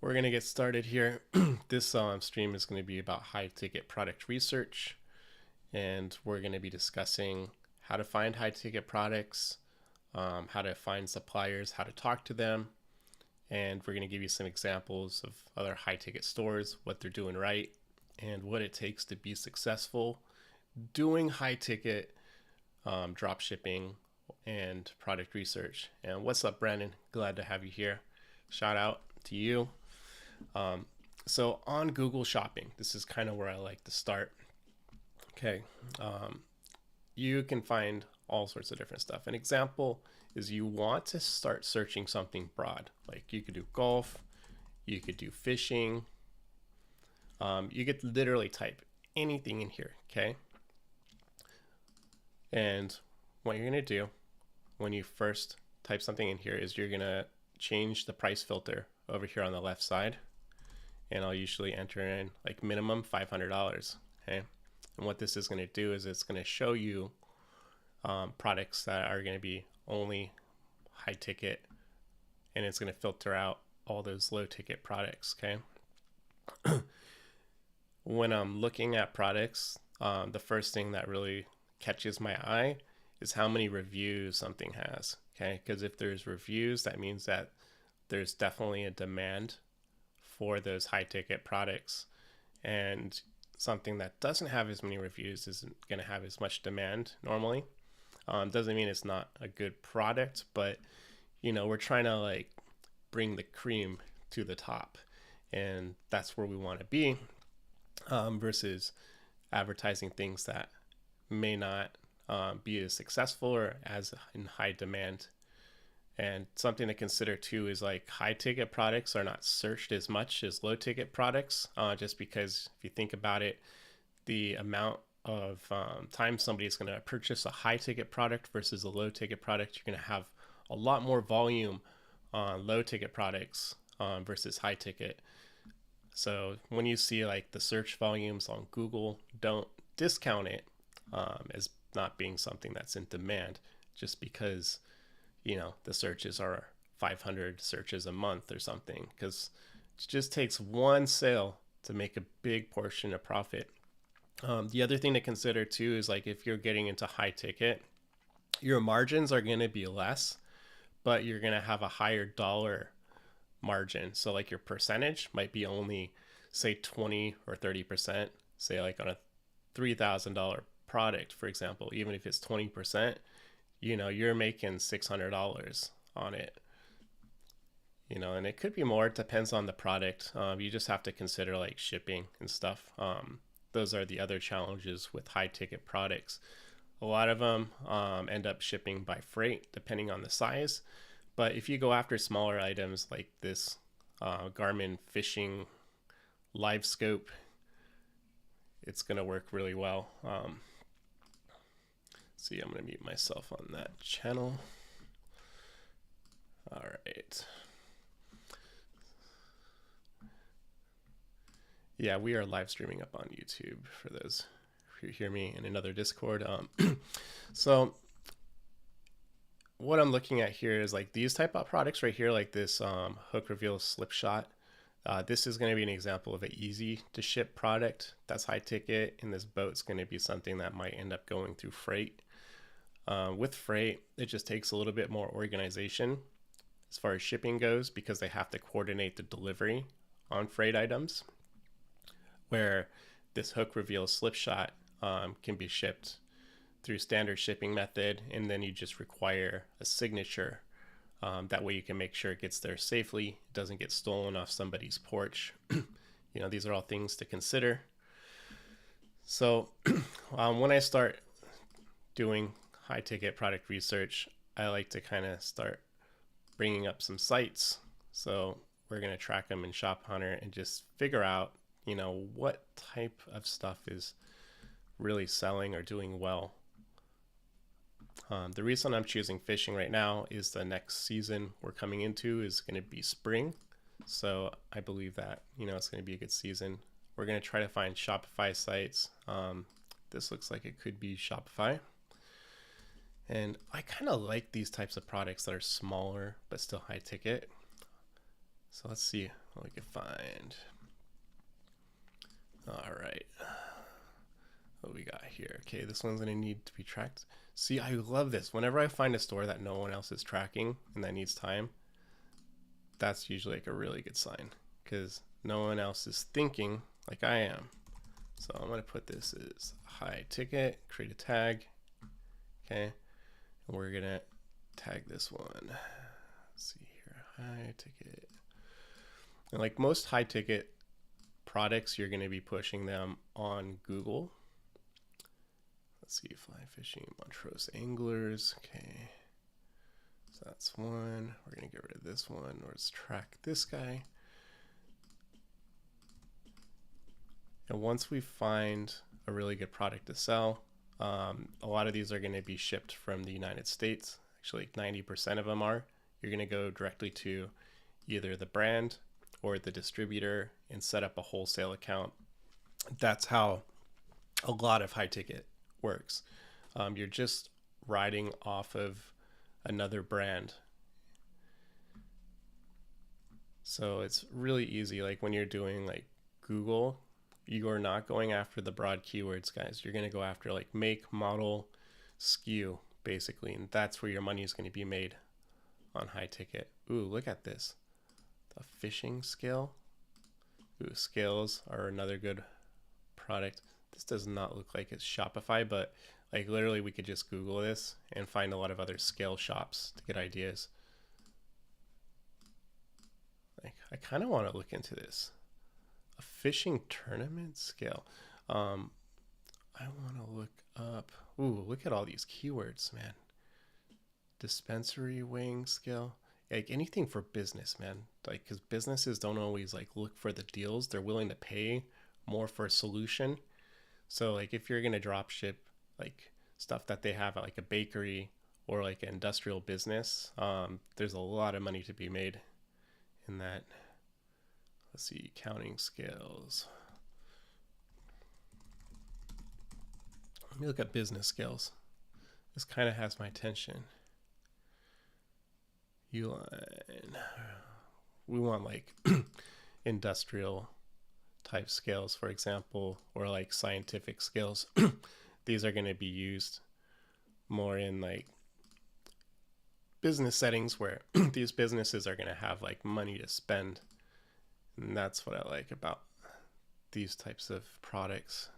We're going to get started here. This stream is going to be about high ticket product research, and we're going to be discussing how to find high ticket products, how to find suppliers, how to talk to them, and we're going to give you some examples of other high ticket stores, what they're doing right, and what it takes to be successful doing high ticket drop shipping and product research. And what's up, Brandon? Glad to have you here. Shout out to you. So on Google Shopping, this is kind of where I like to start. Okay, you can find all sorts of different stuff. An example is you want to start searching something broad. Like you could do golf, you could do fishing. You could literally type anything in here, okay? And what you're gonna do when you first type something in here is you're gonna change the price filter over here on the left side, and I'll usually enter in like minimum $500, okay? And what this is gonna do is it's gonna show you products that are gonna be only high ticket, and it's gonna filter out all those low ticket products, okay? When I'm looking at products, the first thing that really catches my eye is how many reviews something has, okay? Because if there's reviews, that means that there's definitely a demand for those high ticket products, and something that doesn't have as many reviews isn't going to have as much demand normally. Doesn't mean it's not a good product, but you know, we're trying to like bring the cream to the top, and that's where we want to be, versus advertising things that may not be as successful or as in high demand. And something to consider too is like high ticket products are not searched as much as low ticket products, just because if you think about it, the amount of time somebody is going to purchase a high ticket product versus a low ticket product, you're going to have a lot more volume on low ticket products versus high ticket. So when you see like the search volumes on Google, don't discount it as not being something that's in demand, just because, you know, the searches are 500 searches a month or something, because it just takes one sale to make a big portion of profit. The other thing to consider too is like if you're getting into high ticket, your margins are going to be less, but you're going to have a higher dollar margin. So like your percentage might be only say 20 or 30%, say like on a $3,000 product, for example. Even if it's 20%, you know, you're making $600 on it, you know, and it could be more. It depends on the product. You just have to consider like shipping and stuff. Those are the other challenges with high ticket products. A lot of them end up shipping by freight depending on the size. But if you go after smaller items like this Garmin fishing live scope, it's going to work really well. See, I'm going to mute myself on that channel. All right. Yeah, we are live streaming up on YouTube for those who hear me in another Discord. So what I'm looking at here is like these type of products right here, like this hook reveal slip shot. This is going to be an example of an easy to ship product that's high ticket, and this boat's going to be something that might end up going through freight. With freight, it just takes a little bit more organization as far as shipping goes, because they have to coordinate the delivery on freight items, where this hook reveal slip shot can be shipped through standard shipping method, and then you just require a signature. That way you can make sure it gets there safely, it doesn't get stolen off somebody's porch. You know, these are all things to consider. So when I start doing high ticket product research, I like to kind of start bringing up some sites. So we're going to track them in Shop Hunter and just figure out, you know, what type of stuff is really selling or doing well. The reason I'm choosing fishing right now is the next season we're coming into is going to be spring. So I believe that, you know, it's going to be a good season. We're going to try to find Shopify sites. This looks like it could be Shopify. And I kind of like these types of products that are smaller but still high ticket. So let's see what we can find. All right. What we got here? Okay, this one's gonna need to be tracked. See, I love this. Whenever I find a store that no one else is tracking and that needs time, that's usually like a really good sign, because no one else is thinking like I am. So I'm gonna put this as high ticket, create a tag. Okay, and we're gonna tag this one. Let's see here, high ticket. And like most high ticket products, you're gonna be pushing them on Google. Let's see, fly fishing, Montrose anglers. Okay, so that's one. We're gonna get rid of this one. Let's track this guy. And once we find a really good product to sell, a lot of these are going to be shipped from the United States. Actually, 90% of them are. You're going to go directly to either the brand or the distributor and set up a wholesale account. That's how a lot of high ticket works. You're just riding off of another brand. So it's really easy. Like when you're doing like Google, you are not going after the broad keywords, guys. You're going to go after like make, model, SKU, basically. And that's where your money is going to be made on high ticket. Ooh, look at this. The fishing scale. Ooh, scales are another good product. This does not look like it's Shopify, but like literally we could just Google this and find a lot of other scale shops to get ideas. Like I kind of want to look into this. A fishing tournament scale. I want to look up. Ooh, look at all these keywords, man. Dispensary weighing scale. Like anything for business, man. Like, because businesses don't always like look for the deals. They're willing to pay more for a solution. So like if you're gonna drop ship like stuff that they have at like a bakery or like an industrial business, there's a lot of money to be made in that. Let's see, counting scales. Let me look at business scales. This kind of has my attention. Uline. We want like industrial type scales, for example, or like scientific scales. These are going to be used more in like business settings where these businesses are going to have like money to spend. And that's what I like about these types of products.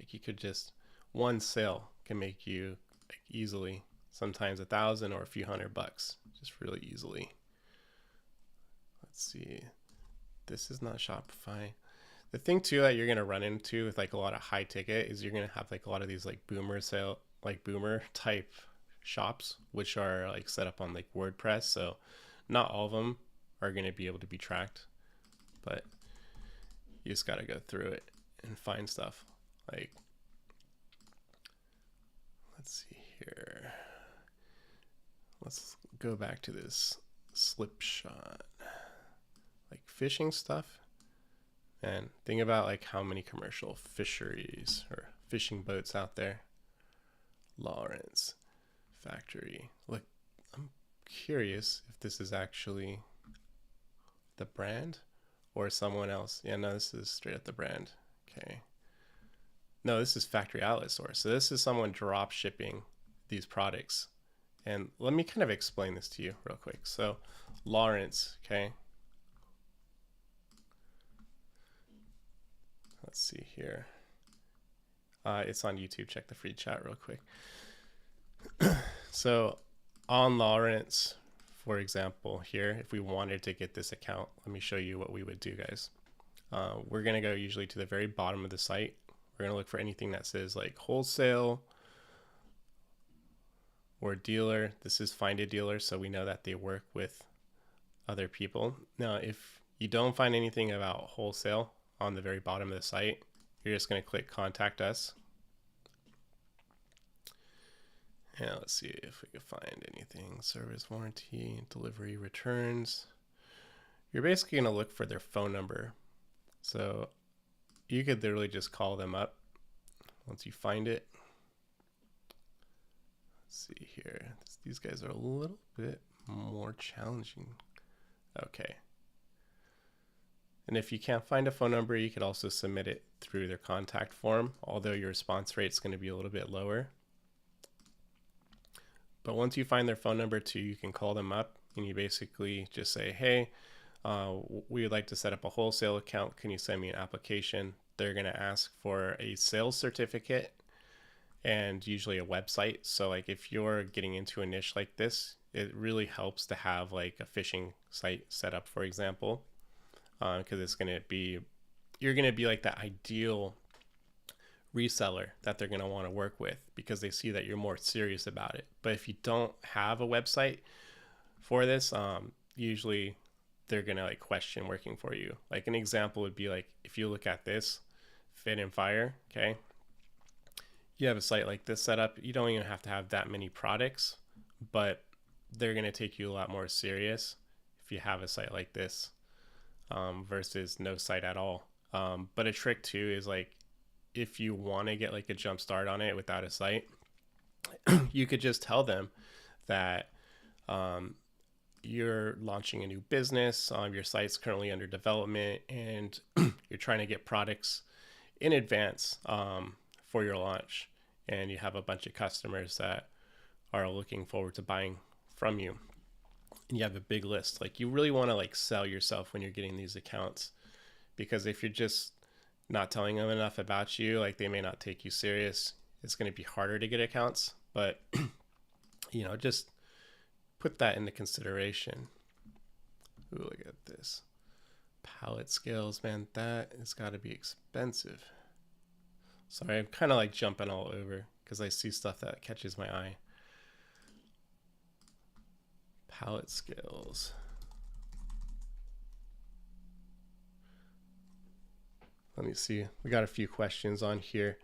Like you could just, one sale can make you like easily, sometimes $1,000 or a few $100, just really easily. Let's see. This is not Shopify. The thing too that you're gonna run into with like a lot of high ticket is you're gonna have like a lot of these like boomer type shops, which are like set up on like WordPress. So not all of them are gonna be able to be tracked, but you just gotta go through it and find stuff. Like, let's see here. Let's go back to this slip shot, like fishing stuff. And think about like how many commercial fisheries or fishing boats out there. Lawrence factory. Look, I'm curious if this is actually the brand or someone else. Yeah, no, this is straight up the brand. Okay. No, this is factory outlet store. So this is someone drop shipping these products. And let me kind of explain this to you real quick. So Lawrence, okay. Let's see here. It's on YouTube. Check the free chat real quick. So on Lawrence, for example, here, if we wanted to get this account, let me show you what we would do, guys. We're going to go usually to the very bottom of the site. We're going to look for anything that says like wholesale or dealer. This is find a dealer, so we know that they work with other people. Now, if you don't find anything about wholesale on the very bottom of the site, you're just going to click contact us. And let's see if we can find anything. Service warranty, delivery, returns. You're basically going to look for their phone number. So you could literally just call them up once you find it. Let's see here. These guys are a little bit more challenging. Okay. And if you can't find a phone number, you could also submit it through their contact form, although your response rate is going to be a little bit lower. But once you find their phone number too, you can call them up and you basically just say, hey, we would like to set up a wholesale account. Can you send me an application? They're going to ask for a sales certificate and usually a website. So like if you're getting into a niche like this, it really helps to have like a phishing site set up, for example, because you're going to be like the ideal reseller that they're going to want to work with because they see that you're more serious about it. But if you don't have a website for this, usually they're going to like question working for you. Like an example would be like, if you look at this Fit and Fire, okay, you have a site like this set up, you don't even have to have that many products, but they're going to take you a lot more serious if you have a site like this versus no site at all. But a trick too is like, if you want to get like a jump start on it without a site, you could just tell them that you're launching a new business, your site's currently under development, and you're trying to get products in advance for your launch, and you have a bunch of customers that are looking forward to buying from you, and you have a big list. Like, you really want to like sell yourself when you're getting these accounts, because if you're just not telling them enough about you, like they may not take you serious. It's going to be harder to get accounts, but you know, just put that into consideration. Ooh, look at this pallet scales, man. That has got to be expensive. Sorry, I'm kind of like jumping all over because I see stuff that catches my eye. Pallet scales. Let me see. We got a few questions on here.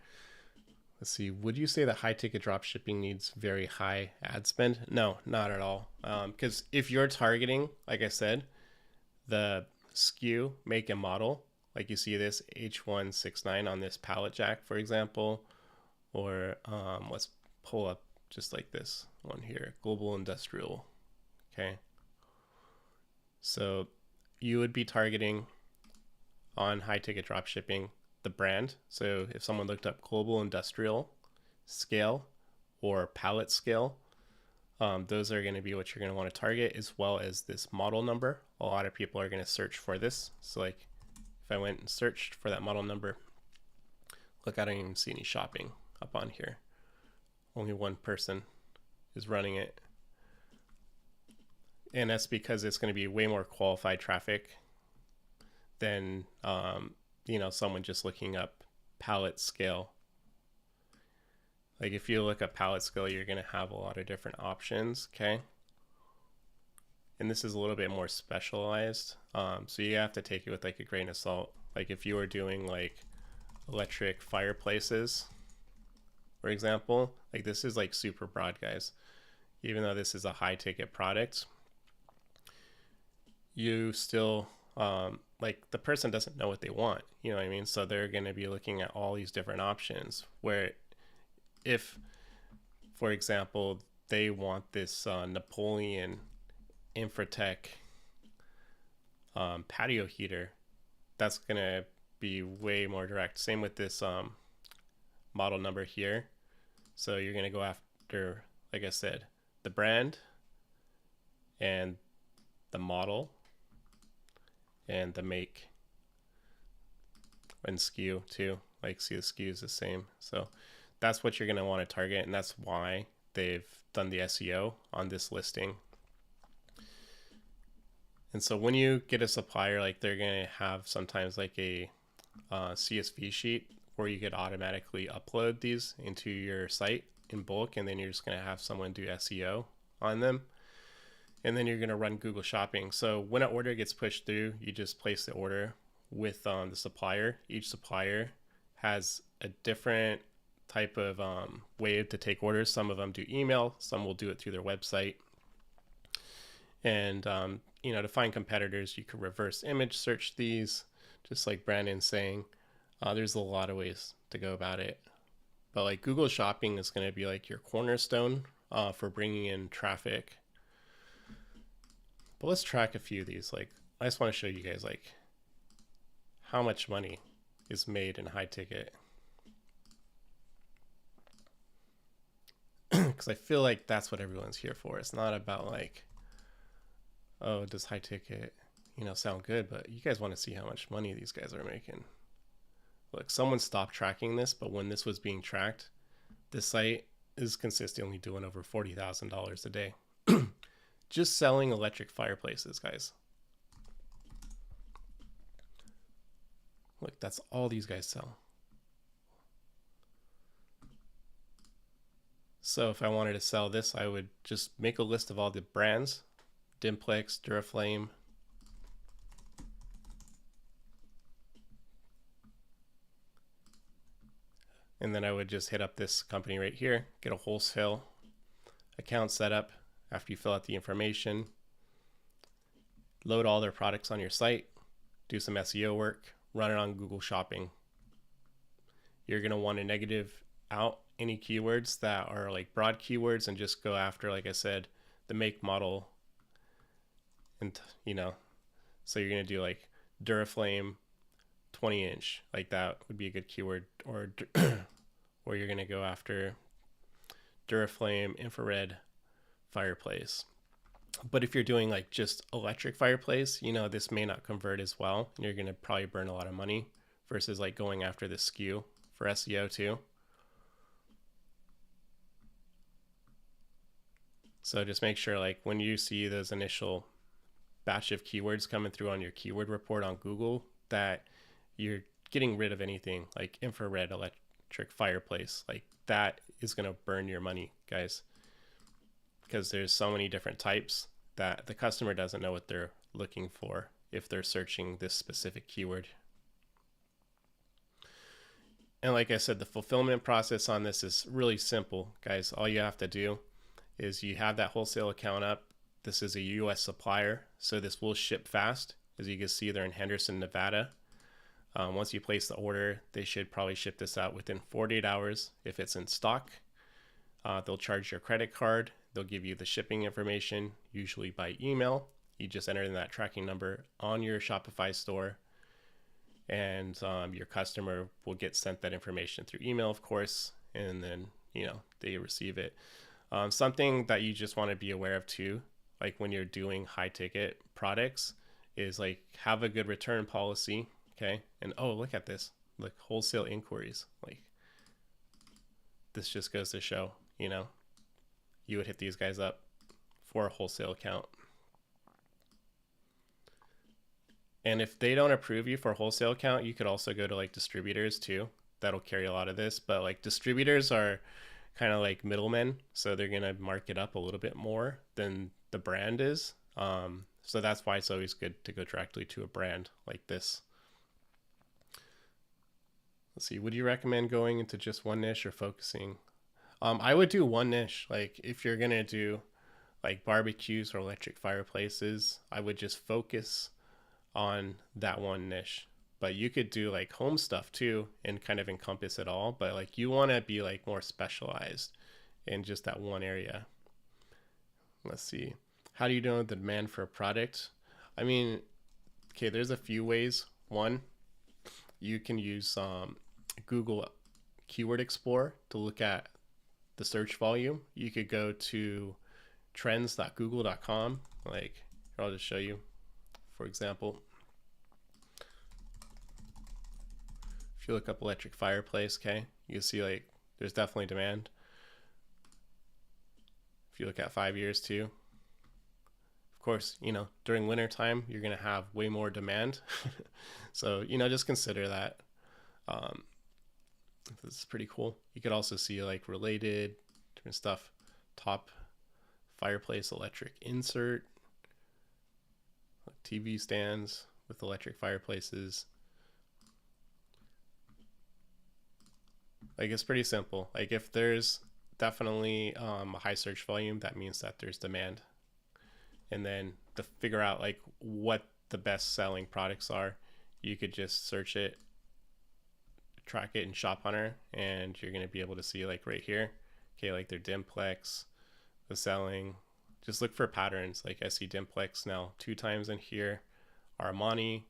Let's see. Would you say that high ticket drop shipping needs very high ad spend? No, not at all. Because if you're targeting, like I said, the SKU, make and model, like you see this H169 on this pallet jack, for example, or let's pull up just like this one here, Global Industrial. Okay. So you would be targeting on high ticket drop shipping the brand. So if someone looked up Global Industrial Scale or Pallet Scale, those are going to be what you're going to want to target, as well as this model number. A lot of people are going to search for this. So like if I went and searched for that model number, look, I don't even see any shopping up on here. Only one person is running it. And that's because it's going to be way more qualified traffic than you know, someone just looking up pallet scale. Like if you look up pallet scale, you're going to have a lot of different options. Okay. And this is a little bit more specialized. So you have to take it with like a grain of salt. Like if you were doing like electric fireplaces, for example, like this is like super broad, guys. Even though this is a high ticket product, you still, like the person doesn't know what they want, you know what I mean? So they're going to be looking at all these different options, where if, for example, they want this Napoleon Infratech patio heater, that's going to be way more direct. Same with this model number here. So you're going to go after, like I said, the brand and the model and the make and SKU too. Like, see, the SKU is the same. So that's what you're going to want to target, and that's why they've done the SEO on this listing. And so when you get a supplier, like they're going to have sometimes like a CSV sheet where you could automatically upload these into your site in bulk, and then you're just going to have someone do SEO on them. And then you're going to run Google Shopping. So when an order gets pushed through, you just place the order with the supplier. Each supplier has a different type of way to take orders. Some of them do email, some will do it through their website. And, you know, to find competitors, you can reverse image search these, just like Brandon's saying. There's a lot of ways to go about it. But like Google Shopping is going to be like your cornerstone for bringing in traffic. But let's track a few of these. Like, I just want to show you guys like how much money is made in high ticket. Because I feel like that's what everyone's here for. It's not about like, oh, does high ticket, sound good? But you guys want to see how much money these guys are making. Look, someone stopped tracking this, but when this was being tracked, this site is consistently doing over $40,000 a day. Just selling electric fireplaces, guys. Look, that's all these guys sell. So if I wanted to sell this, I would just make a list of all the brands, Dimplex, Duraflame. And then I would just hit up this company right here, get a wholesale account set up after you fill out the information, load all their products on your site, do some SEO work, run it on Google Shopping. You're going to want to negative out any keywords that are like broad keywords and just go after, like I said, the make, model, and so you're going to do like Duraflame 20-inch, like that would be a good keyword, or or you're going to go after Duraflame infrared fireplace. But if you're doing like just electric fireplace, this may not convert as well, and you're going to probably burn a lot of money versus like going after the SKU for SEO too. So just make sure, like, when you see those initial batch of keywords coming through on your keyword report on Google, that you're getting rid of anything like infrared electric fireplace. Like, that is going to burn your money, guys, because there's so many different types that the customer doesn't know what they're looking for if they're searching this specific keyword. And like I said, the fulfillment process on this is really simple, guys. All you have to do is you have that wholesale account up. This is a US supplier, so this will ship fast. As you can see, they're in Henderson, Nevada. Once you place the order, they should probably ship this out within 48 hours if it's in stock. They'll charge your credit card. They'll give you the shipping information, usually by email. You just enter in that tracking number on your Shopify store, and your customer will get sent that information through email, of course, and then they receive it. Something that you just want to be aware of too, like when you're doing high ticket products, is like have a good return policy. Okay. And oh, look at this, like wholesale inquiries. Like, this just goes to show, you would hit these guys up for a wholesale account. And if they don't approve you for a wholesale account, you could also go to like distributors too. That'll carry a lot of this, but like distributors are kind of like middlemen, so they're going to mark it up a little bit more than the brand is. So that's why it's always good to go directly to a brand like this. Let's see, would you recommend going into just one niche or focusing? I would do one niche. Like if you're going to do like barbecues or electric fireplaces, I would just focus on that one niche. But you could do like home stuff too and kind of encompass it all. But like you want to be like more specialized in just that one area. Let's see. How do you know the demand for a product? I mean, okay, there's a few ways. One, you can use Google Keyword Explorer to look at the search volume. You could go to trends.google.com. Like, I'll just show you, for example. If you look up electric fireplace, okay, you can see like there's definitely demand. If you look at 5 years too, of course, during winter time, you're going to have way more demand. So, just consider that. This is pretty cool. You could also see like related different stuff. Top fireplace electric insert, TV stands with electric fireplaces. Like, it's pretty simple. Like, if there's definitely a high search volume, that means that there's demand. And then to figure out like what the best selling products are, you could just search it, track it in Shop Hunter, and you're going to be able to see like right here, okay, like their Dimplex, the selling. Just look for patterns. Like I see Dimplex now 2 times in here, Armani,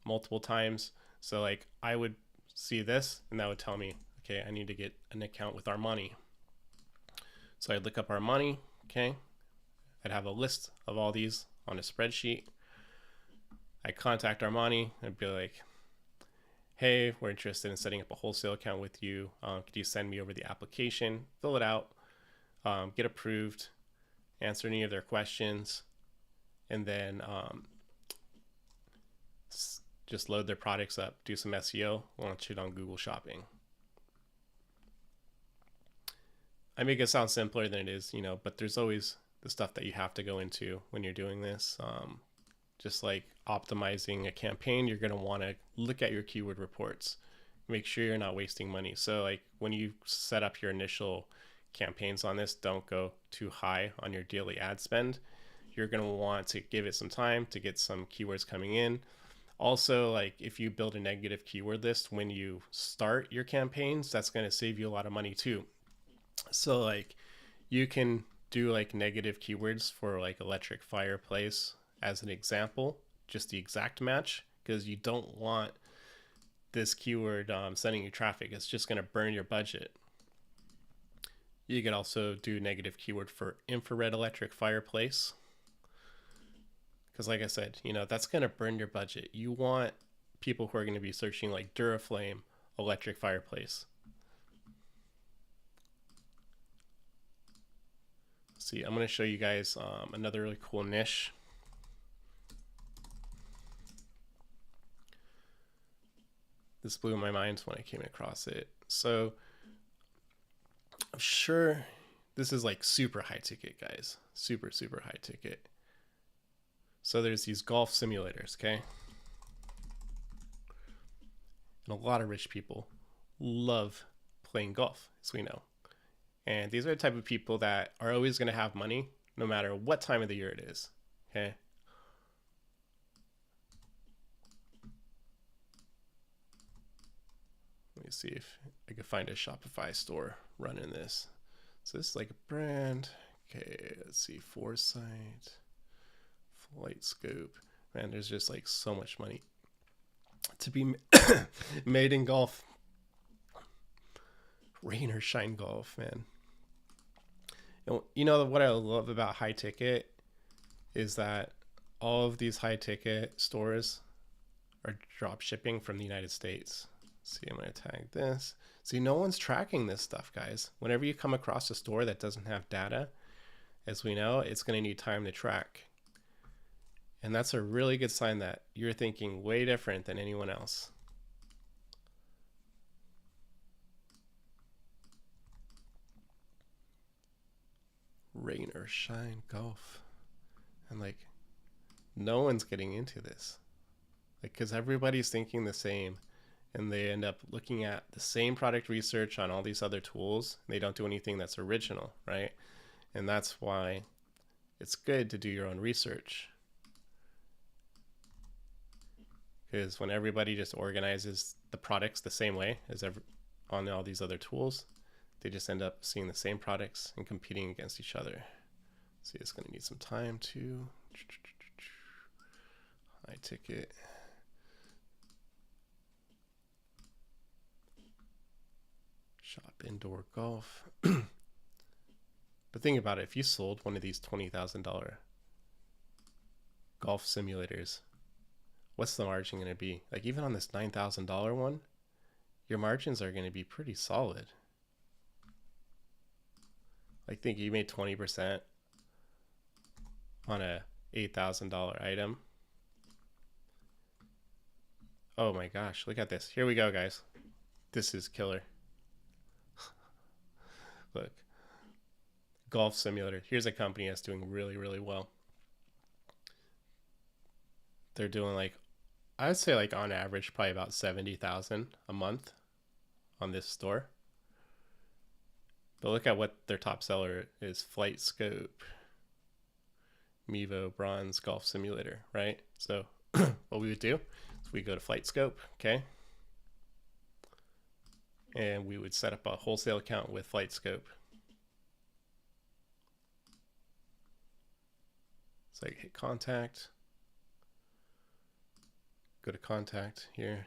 multiple times. So like I would see this and that would tell me, okay, I need to get an account with Armani. So I'd look up Armani, okay? I'd have a list of all these on a spreadsheet. I'd contact Armani. I'd be like, hey, we're interested in setting up a wholesale account with you. Could you send me over the application, fill it out, get approved, answer any of their questions, and then just load their products up, do some SEO, launch it on Google Shopping. I make it sound simpler than it is, but there's always the stuff that you have to go into when you're doing this. Just like optimizing a campaign, you're going to want to look at your keyword reports, make sure you're not wasting money. So like when you set up your initial campaigns on this, don't go too high on your daily ad spend. You're going to want to give it some time to get some keywords coming in. Also, like if you build a negative keyword list when you start your campaigns, that's going to save you a lot of money too. So like you can do like negative keywords for like electric fireplace as an example, just the exact match, because you don't want this keyword sending you traffic. It's just going to burn your budget. You could also do negative keyword for infrared electric fireplace, because like I said, that's going to burn your budget. You want people who are going to be searching like Duraflame electric fireplace. See, I'm going to show you guys another really cool niche. This blew my mind when I came across it. So I'm sure this is like super high ticket, guys. Super, super high ticket. So there's these golf simulators, okay? And a lot of rich people love playing golf, as we know. And these are the type of people that are always going to have money no matter what time of the year it is, okay? Let me see if I can find a Shopify store running this. So this is like a brand. Okay, let's see. Foresight, Flight Scope. Man, there's just like so much money to be made in golf. Rain or shine golf, man. What I love about high ticket is that all of these high ticket stores are drop shipping from the United States. See, I'm going to tag this. See, no one's tracking this stuff, guys. Whenever you come across a store that doesn't have data, as we know, it's going to need time to track. And that's a really good sign that you're thinking way different than anyone else. Rain or shine golf. And like, no one's getting into this. Like, because everybody's thinking the same. And they end up looking at the same product research on all these other tools. They don't do anything that's original, right? And that's why it's good to do your own research. Because when everybody just organizes the products the same way as on all these other tools, they just end up seeing the same products and competing against each other. See, it's going to need some time to high ticket. Shop indoor golf. But think about it. If you sold one of these $20,000 golf simulators, what's the margin going to be? Like even on this $9,000 one, your margins are going to be pretty solid. Like think you made 20% on a $8,000 item. Oh my gosh, look at this. Here we go, guys. This is killer. Look, golf simulator. Here's a company that's doing really, really well. They're doing like, I would say like on average, probably about 70,000 a month on this store. But look at what their top seller is. Flight Scope, Mevo Bronze Golf Simulator, right? So what we would do is we go to Flight Scope, okay? And we would set up a wholesale account with Flight Scope. So I hit contact. go to contact here.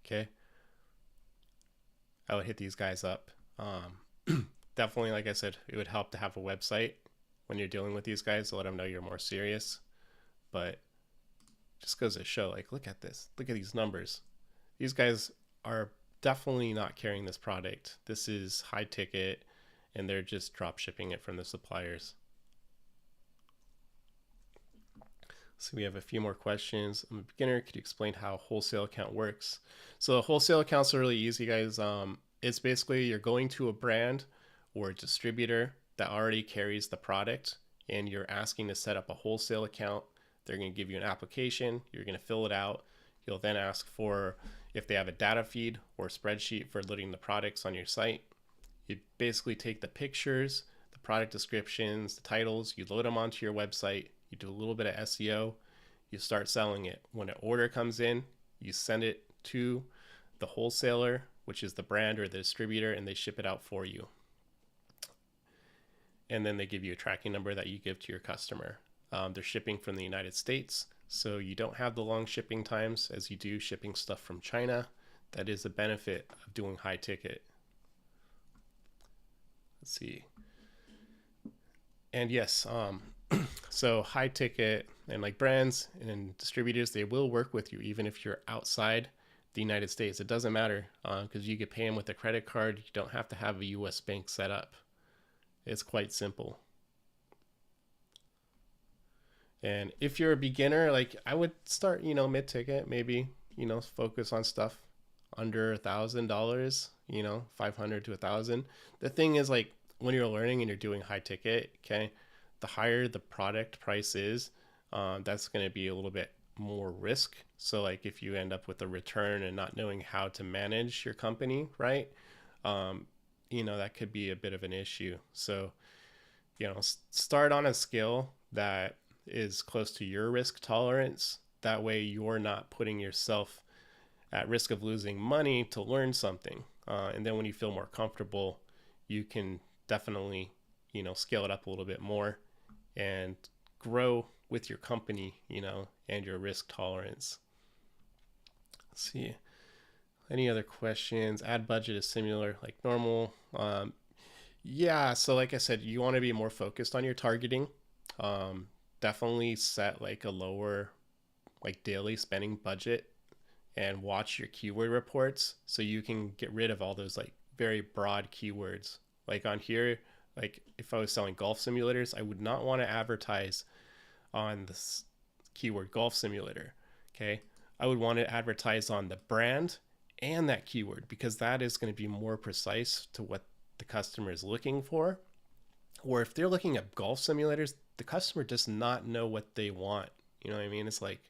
Okay. I would hit these guys up. Definitely, like I said, it would help to have a website when you're dealing with these guys to let them know you're more serious. But just goes to show, like, look at this. Look at these numbers. These guys are definitely not carrying this product. This is high ticket, and they're just drop shipping it from the suppliers. So we have a few more questions. I'm a beginner. Could you explain how a wholesale account works? So wholesale accounts are really easy, guys. It's basically you're going to a brand or a distributor that already carries the product, and you're asking to set up a wholesale account. They're going to give you an application. You're going to fill it out. You'll then ask for if they have a data feed or spreadsheet for loading the products on your site. You basically take the pictures, the product descriptions, the titles, you load them onto your website. You do a little bit of SEO. You start selling it. When an order comes in, you send it to the wholesaler, which is the brand or the distributor, and they ship it out for you. And then they give you a tracking number that you give to your customer. They're shipping from the United States, so you don't have the long shipping times as you do shipping stuff from China. That is a benefit of doing high ticket. Let's see. And yes, so high ticket and like brands and distributors, they will work with you even if you're outside the United States. It doesn't matter because you can pay them with a credit card. You don't have to have a US bank set up. It's quite simple. And if you're a beginner, like I would start, mid-ticket, maybe, focus on stuff under $1,000, $500 to $1,000. The thing is, like, when you're learning and you're doing high ticket, okay, the higher the product price is, that's going to be a little bit more risk. So like if you end up with a return and not knowing how to manage your company, right? That could be a bit of an issue. So, start on a scale that is close to your risk tolerance. That way you're not putting yourself at risk of losing money to learn something. And then when you feel more comfortable, you can definitely, scale it up a little bit more and grow with your company, and your risk tolerance. Let's see. Any other questions? Ad budget is similar, like normal. Yeah, so like I said, you want to be more focused on your targeting. Definitely set like a lower, like daily spending budget and watch your keyword reports so you can get rid of all those like very broad keywords. Like on here, like if I was selling golf simulators, I would not want to advertise on this keyword golf simulator. Okay. I would want to advertise on the brand and that keyword because that is going to be more precise to what the customer is looking for. Or if they're looking at golf simulators, the customer does not know what they want. You know what I mean? It's like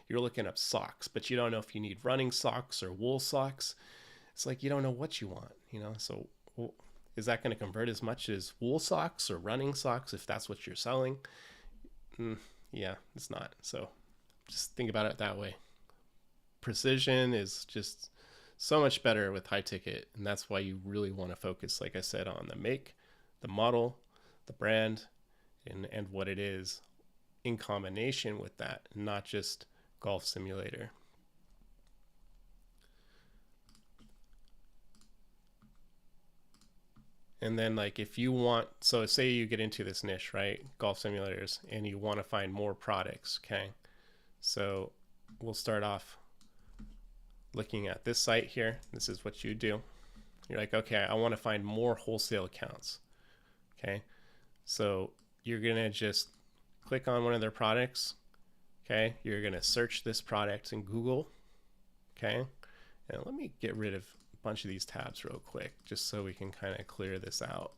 you're looking up socks, but you don't know if you need running socks or wool socks. It's like you don't know what you want, So is that going to convert as much as wool socks or running socks if that's what you're selling? Yeah, it's not. So just think about it that way. Precision is just so much better with high ticket, and that's why you really want to focus, like I said, on the make, the model, the brand, and what it is in combination with that, not just golf simulator. And then like if you want, so say you get into this niche, right? Golf simulators, and you want to find more products, okay? So we'll start off looking at this site here. This is what you do. You're like, okay, I want to find more wholesale accounts. Okay. So you're going to just click on one of their products. Okay. You're going to search this product in Google. Okay. And let me get rid of a bunch of these tabs real quick, just so we can kind of clear this out.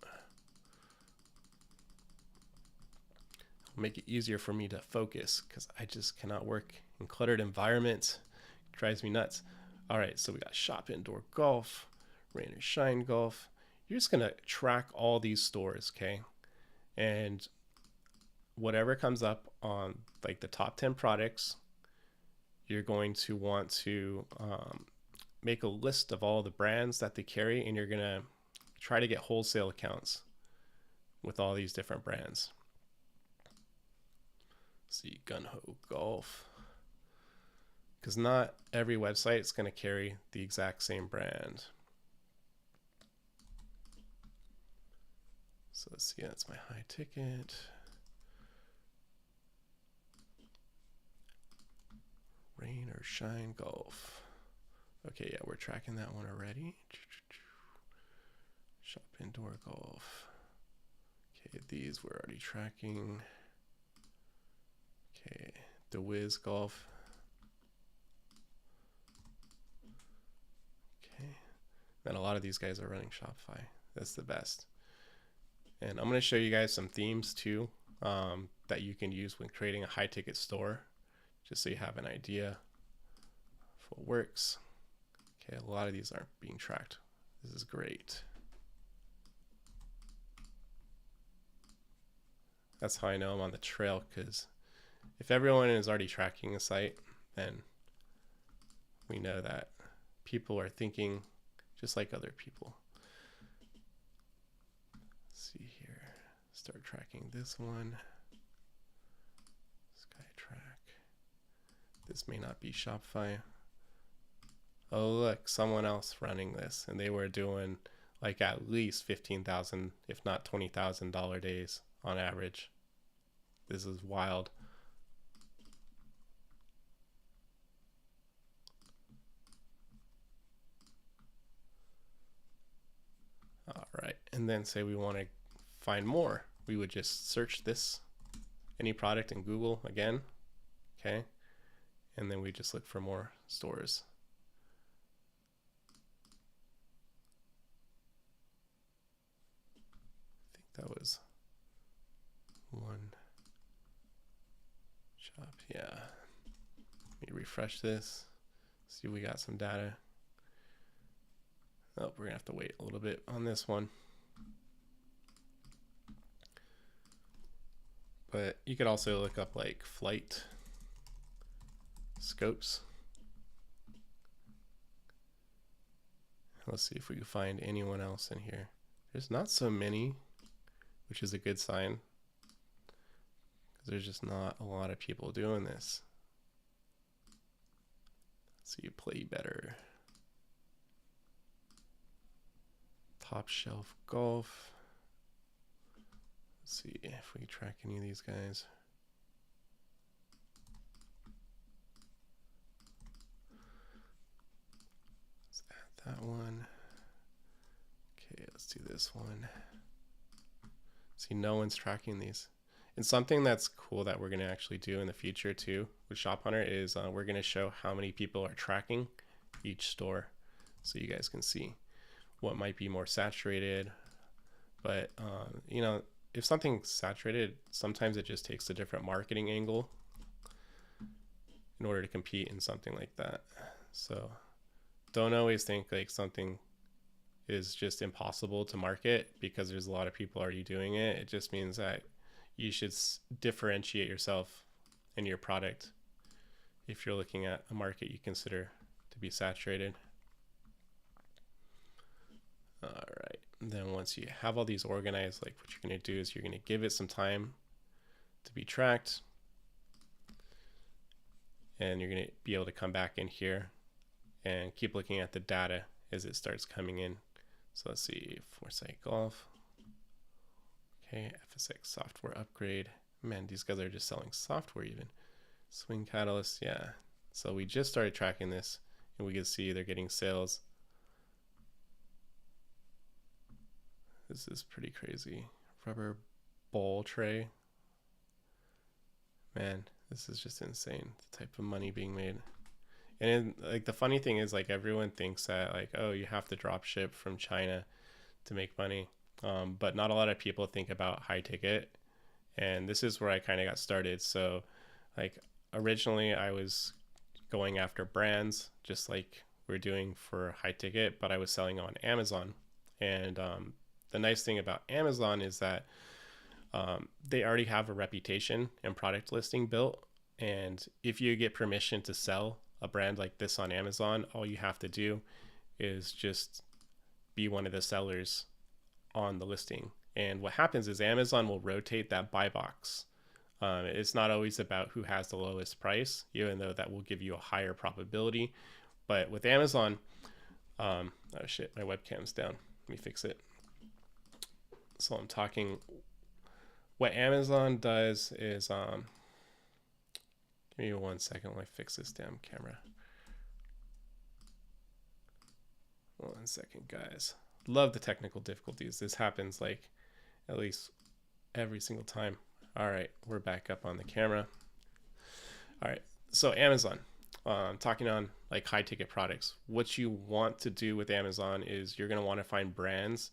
Make it easier for me to focus because I just cannot work in cluttered environments. It drives me nuts. All right, so we got Shop Indoor Golf, Rain or Shine Golf. You're just gonna track all these stores, okay? And whatever comes up on like the top 10 products, you're going to want to make a list of all the brands that they carry, and you're gonna try to get wholesale accounts with all these different brands. Let's see, Gun Ho Golf. because not every website is going to carry the exact same brand. So let's see, that's my high ticket. Rain or shine golf. Okay, yeah, we're tracking that one already. Shop indoor golf. Okay, these we're already tracking. Okay, the Wiz golf. Okay, then a lot of these guys are running Shopify. That's the best. And I'm going to show you guys some themes too that you can use when creating a high ticket store, just so you have an idea of what works. Okay, a lot of these aren't being tracked. This is great. That's how I know I'm on the trail, because if everyone is already tracking a site, then we know that people are thinking just like other people. Let's see here. Start tracking this one. SkyTrack. This may not be Shopify. Oh, look, someone else running this, and they were doing like at least $15,000, if not $20,000 days on average. This is wild. All right, and then say we want to find more. We would just search this, any product in Google again, okay? And then we just look for more stores. I think that was one shop, yeah. Let me refresh this, see if we got some data. Oh, we're gonna have to wait a little bit on this one. But you could also look up like flight scopes. Let's see if we can find anyone else in here. There's not so many, which is a good sign, because there's just not a lot of people doing this. Let's see, play better. Top shelf golf. Let's see if we track any of these guys. Let's add that one. Okay, let's do this one. See, no one's tracking these. And something that's cool that we're going to actually do in the future too with Shop Hunter is we're going to show how many people are tracking each store, so you guys can see what might be more saturated. But you know, if something's saturated, sometimes it just takes a different marketing angle in order to compete in something like that. So don't always think like something is just impossible to market because there's a lot of people already doing it. It just means that you should differentiate yourself and your product if you're looking at a market you consider to be saturated. All right, and then once you have all these organized, like what you're going to do is you're going to give it some time to be tracked, and you're going to be able to come back in here and keep looking at the data as it starts coming in. So let's see, Foresight Golf. Okay, FSX software upgrade. Man, these guys are just selling software even. Swing Catalyst, yeah. So we just started tracking this, and we can see they're getting sales. This is pretty crazy. Rubber bowl tray. Man, this is just insane, the type of money being made. And like the funny thing is, like, everyone thinks that like, oh, you have to drop ship from China to make money. But not a lot of people think about high ticket. And this is where I kind of got started. So like originally I was going after brands just like we're doing for high ticket, but I was selling on Amazon. And the nice thing about Amazon is that they already have a reputation and product listing built. And if you get permission to sell a brand like this on Amazon, all you have to do is just be one of the sellers on the listing. And what happens is Amazon will rotate that buy box It's not always about who has the lowest price, even though that will give you a higher probability. But with Amazon, oh shit, my webcam's down. Let me fix it. So I'm talking. What Amazon does is, give me 1 second while I fix this damn camera. 1 second, guys. Love the technical difficulties. This happens like at least every single time. All right, we're back up on the camera. All right, so Amazon, talking on like high ticket products. What you want to do with Amazon is you're going to want to find brands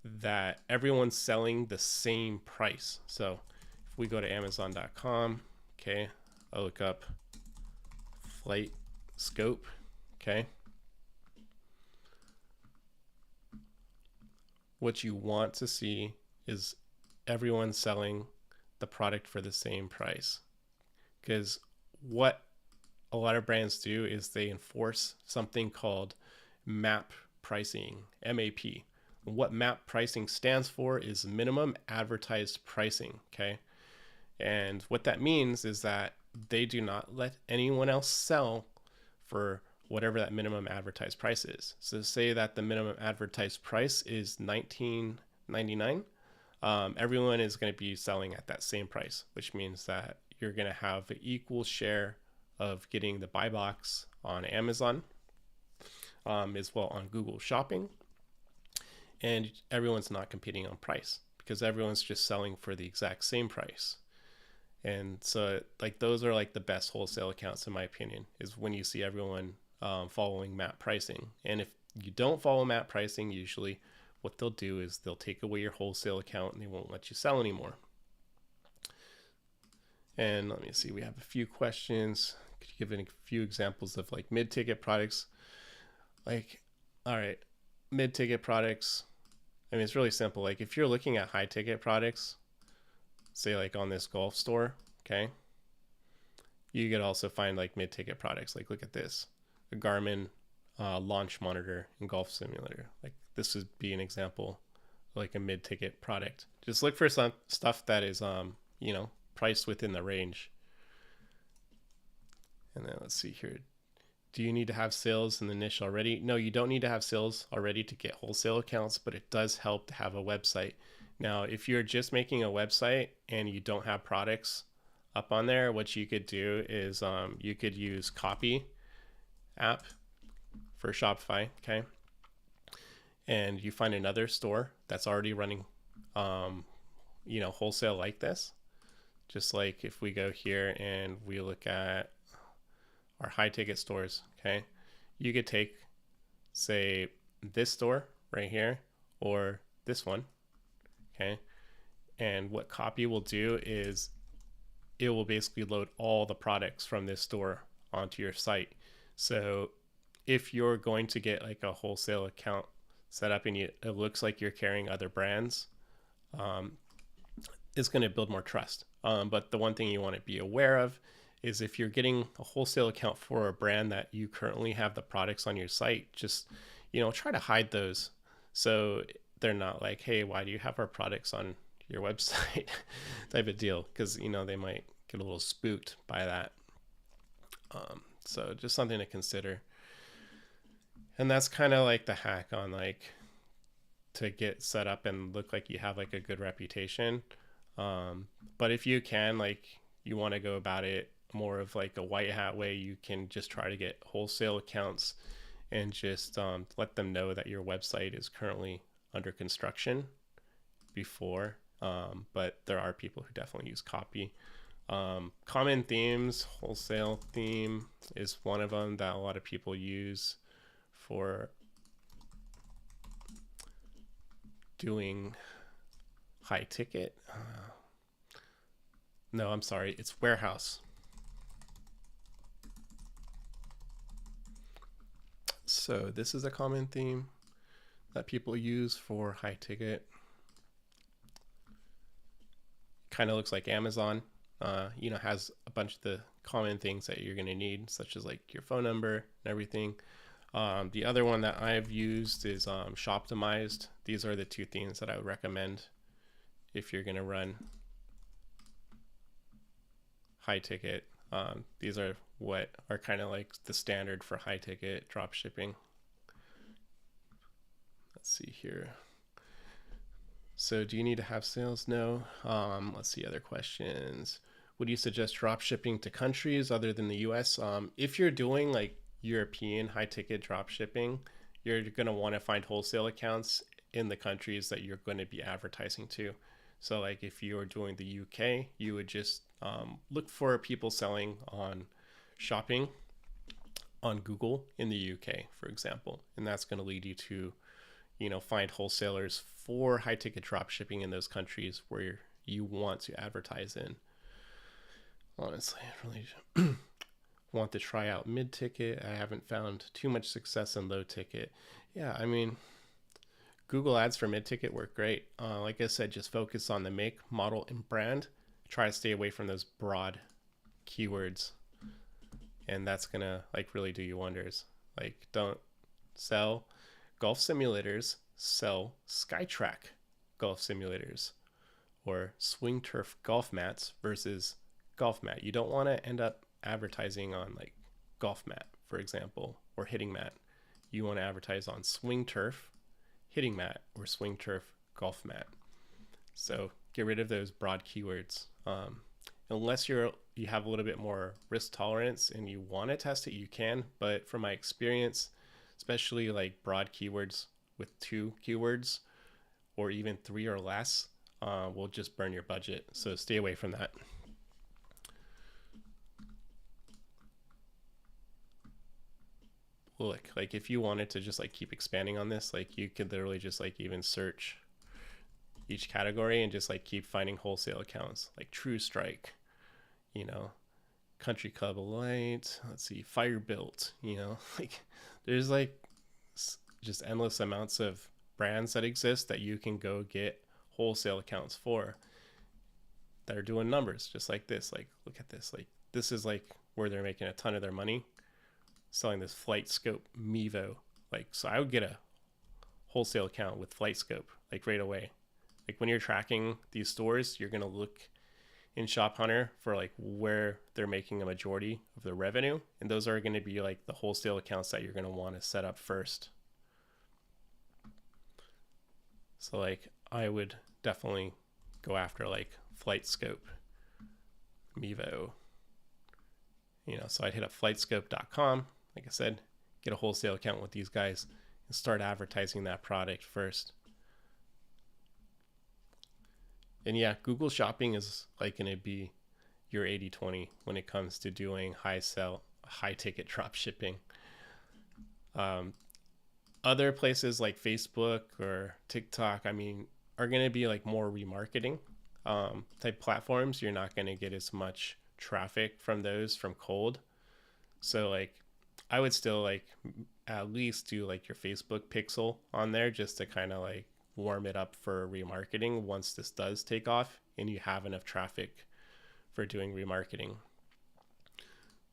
that everyone's selling the same price. So if we go to Amazon.com, okay, I'll look up flight scope, okay. What you want to see is everyone selling the product for the same price, because what a lot of brands do is they enforce something called MAP pricing, MAP. What MAP pricing stands for is minimum advertised pricing, okay? And what that means is that they do not let anyone else sell for whatever that minimum advertised price is. So say that the minimum advertised price is $19.99. Everyone is going to be selling at that same price, which means that you're going to have an equal share of getting the buy box on Amazon, as well on Google Shopping. And everyone's not competing on price because everyone's just selling for the exact same price. And so like those are like the best wholesale accounts in my opinion, is when you see everyone following MAP pricing. And if you don't follow MAP pricing, usually what they'll do is they'll take away your wholesale account and they won't let you sell anymore. And let me see, we have a few questions. Could you give a few examples of like mid-ticket products? Like, all right, mid-ticket products. I mean, it's really simple. Like if you're looking at high-ticket products, say like on this golf store, okay, you could also find like mid-ticket products. Like look at this, a Garmin launch monitor and golf simulator. Like this would be an example of like a mid-ticket product. Just look for some stuff that is you know, priced within the range. And then let's see here. Do you need to have sales in the niche already? No, you don't need to have sales already to get wholesale accounts, but it does help to have a website. Now, if you're just making a website and you don't have products up on there, what you could do is you could use Copy app for Shopify, okay? And you find another store that's already running, you know, wholesale like this. Just like if we go here and we look at our high ticket stores, okay? You could take, say, this store right here or this one, okay? And what Copy will do is it will basically load all the products from this store onto your site. So if you're going to get like a wholesale account set up and it looks like you're carrying other brands, it's going to build more trust. But the one thing you want to be aware of is if you're getting a wholesale account for a brand that you currently have the products on your site, just, you know, try to hide those so they're not like, hey, why do you have our products on your website type of deal, because, you know, they might get a little spooked by that. So just something to consider. And that's kind of like the hack on like to get set up and look like you have like a good reputation. But if you can, like, you want to go about it more of like a white hat way, you can just try to get wholesale accounts and just let them know that your website is currently under construction before. But there are people who definitely use Copy. Common themes, wholesale theme is one of them that a lot of people use for doing high ticket. No, I'm sorry, it's warehouse. So this is a common theme that people use for high ticket. Kind of looks like Amazon, you know, has a bunch of the common things that you're going to need, such as like your phone number and everything. The other one that I've used is Shoptimized. These are the two themes that I would recommend if you're going to run high ticket. These are what are kind of like the standard for high ticket drop shipping. Let's see here. So do you need to have sales? No. Let's see other questions. Would you suggest drop shipping to countries other than the US? If you're doing like European high ticket drop shipping, you're going to want to find wholesale accounts in the countries that you're going to be advertising to. So like if you are doing the UK, you would just look for people selling on shopping on Google in the UK, for example. And that's going to lead you to, find wholesalers for high ticket drop shipping in those countries where you want to advertise in. Honestly, I really want to try out mid ticket. I haven't found too much success in low ticket. Yeah, I mean, Google ads for mid ticket work great. Like I said, just focus on the make, model, and brand. Try to stay away from those broad keywords, and that's gonna like really do you wonders. Like, don't sell golf simulators, sell SkyTrack golf simulators, or swing turf golf mats versus golf mat. You don't want to end up advertising on like golf mat, for example, or hitting mat. You want to advertise on swing turf, hitting mat, or swing turf golf mat. So get rid of those broad keywords. Unless you have a little bit more risk tolerance and you want to test it, you can. But from my experience, especially like broad keywords with 2 keywords or even 3 or less, will just burn your budget. So stay away from that. Look, like if you wanted to just like keep expanding on this, like you could literally just like even search each category and just like keep finding wholesale accounts like True Strike, Country Club Light, let's see, Fire Built, like there's like just endless amounts of brands that exist that you can go get wholesale accounts for that are doing numbers just like this. Like, look at this. Like, this is like where they're making a ton of their money selling this Flight Scope Mevo. Like, so I would get a wholesale account with Flight Scope like right away. Like when you're tracking these stores, you're going to look in Shop Hunter for like where they're making a majority of their revenue. And those are going to be like the wholesale accounts that you're going to want to set up first. So like I would definitely go after like Flight Scope Mevo. So I'd hit up flightscope.com. Like I said, get a wholesale account with these guys and start advertising that product first. And yeah, Google Shopping is like going to be your 80-20 when it comes to doing high ticket drop shipping. Other places like Facebook or TikTok, are going to be like more remarketing type platforms. You're not going to get as much traffic from those from cold. So like I would still like at least do like your Facebook pixel on there just to kind of like warm it up for remarketing once this does take off and you have enough traffic for doing remarketing.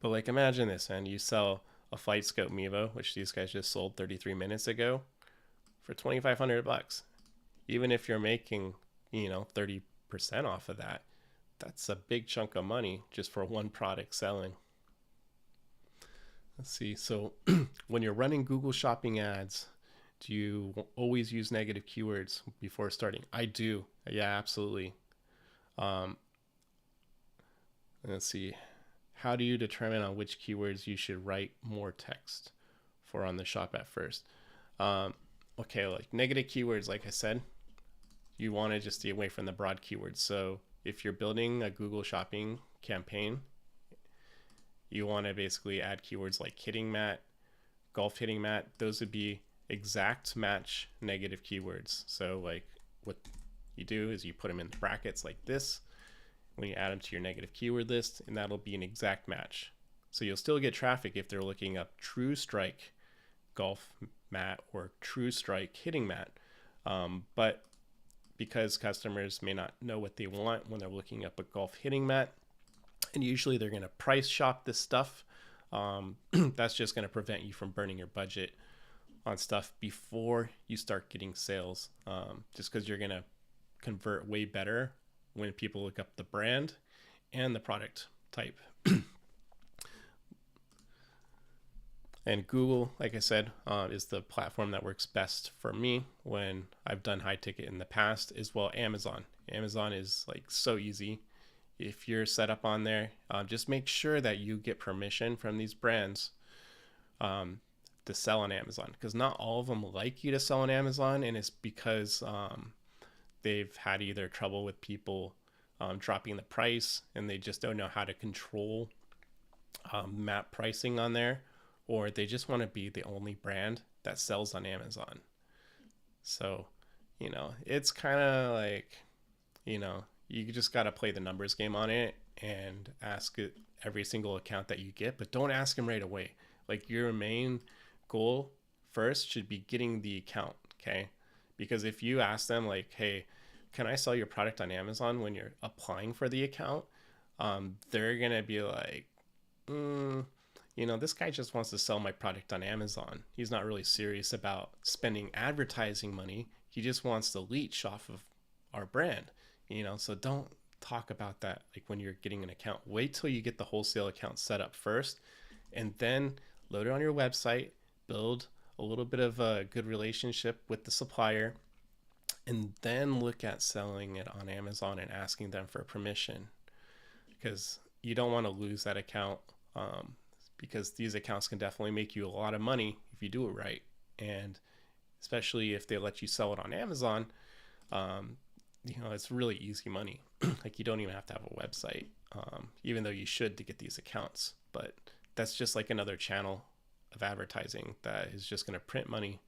But like imagine this, and you sell a Flight Scope Mevo, which these guys just sold 33 minutes ago, for $2,500. Even if you're making 30% off of that, that's a big chunk of money just for one product selling. Let's see. So when you're running Google Shopping ads, do you always use negative keywords before starting? I do. Yeah, absolutely. Let's see. How do you determine on which keywords you should write more text for on the shop at first? Okay, like negative keywords, like I said, you want to just stay away from the broad keywords. So if you're building a Google Shopping campaign, you want to basically add keywords like hitting mat, golf hitting mat. Those would be exact match negative keywords. So like what you do is you put them in brackets like this when you add them to your negative keyword list, and that'll be an exact match. So you'll still get traffic if they're looking up True Strike golf mat or True Strike hitting mat. But because customers may not know what they want when they're looking up a golf hitting mat, and usually they're going to price shop this stuff, that's just going to prevent you from burning your budget on stuff before you start getting sales, just because you're going to convert way better when people look up the brand and the product type. And Google, like I said, is the platform that works best for me when I've done high ticket in the past, as well Amazon. Amazon is like so easy. If you're set up on there, just make sure that you get permission from these brands to sell on Amazon, because not all of them like you to sell on Amazon, and it's because they've had either trouble with people dropping the price, and they just don't know how to control map pricing on there, or they just want to be the only brand that sells on Amazon. So, it's kind of like, you just got to play the numbers game on it and ask it every single account that you get, but don't ask them right away. Like, your main goal first should be getting the account, okay? Because if you ask them like, hey, can I sell your product on Amazon when you're applying for the account, they're gonna be like, this guy just wants to sell my product on Amazon. He's not really serious about spending advertising money. He just wants to leech off of our brand, so don't talk about that like when you're getting an account. Wait till you get the wholesale account set up first, and then load it on your website, build a little bit of a good relationship with the supplier, and then look at selling it on Amazon and asking them for permission, because you don't want to lose that account, because these accounts can definitely make you a lot of money if you do it right. And especially if they let you sell it on Amazon, it's really easy money. Like, you don't even have to have a website, even though you should to get these accounts. But that's just like another channel of advertising that is just going to print money,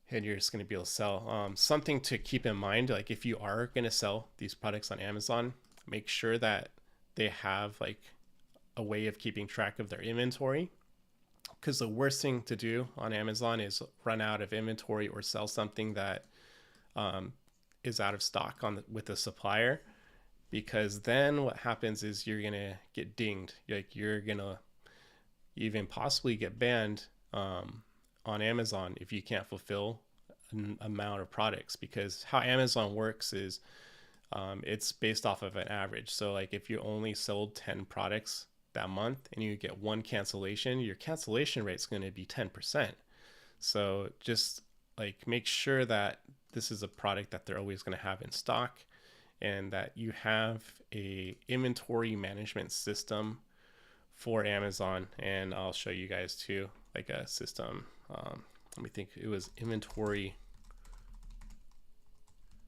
and you're just going to be able to sell. Something to keep in mind, like if you are going to sell these products on Amazon, make sure that they have like a way of keeping track of their inventory, because the worst thing to do on Amazon is run out of inventory or sell something that is out of stock with the supplier, because then what happens is you're gonna get dinged. Like, you're gonna even possibly get banned on Amazon if you can't fulfill an amount of products, because how Amazon works is it's based off of an average. So like, if you only sold 10 products that month and you get one cancellation, your cancellation rate is going to be 10%. So just like, make sure that this is a product that they're always going to have in stock, and that you have a inventory management system for Amazon. And I'll show you guys too, like a system. Let me think. It was inventory